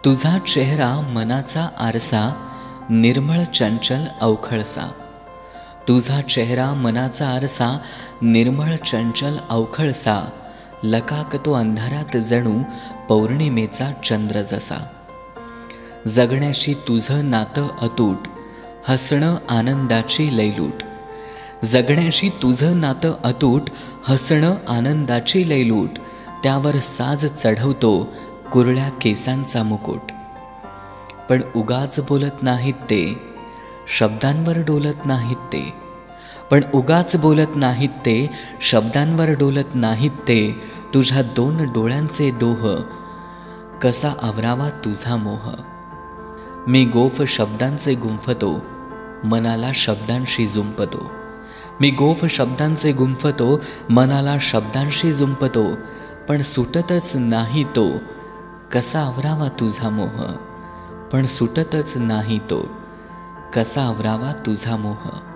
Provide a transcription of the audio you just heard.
तुझा चेहरा मनाचा आरसा, निर्मळ चंचल अवखळसा. तुझा चेहरा मनाचा आरसा, निर्मळ चंचल अवखळसा. लकाकतो अंधारात जणू पौर्णिमेचा चंद्र जसा. जगण्याशी तुझं नातं अतूट, हसणं आनंदाची लयलूट. जगण्याशी तुझं नातं अतूट, हसणं आनंदाची लयलूट. त्यावर साज चढवतो कुरळ्या केसांचा मुकुट. पण उगाच बोलत नाहीत ते, शब्दांवर डोलत नाहीत ते. पण उगाच बोलत नाहीत ते, शब्दांवर डोलत नाहीत ते. तुझ्या दोन डोळ्यांचे डोह, कसा आवरावा तुझा मोह. मी गोफ शब्दांचे गुंफतो, मनाला शब्दांशी जुंपतो. मी गोफ शब्दांचे गुंफतो, मनाला शब्दांशी जुंपतो. पण सुटतच नाही तो, कसा आवरावा तुझा मोह. पण सुटतच नाही तो, कसा आवरावा तुझा मोह.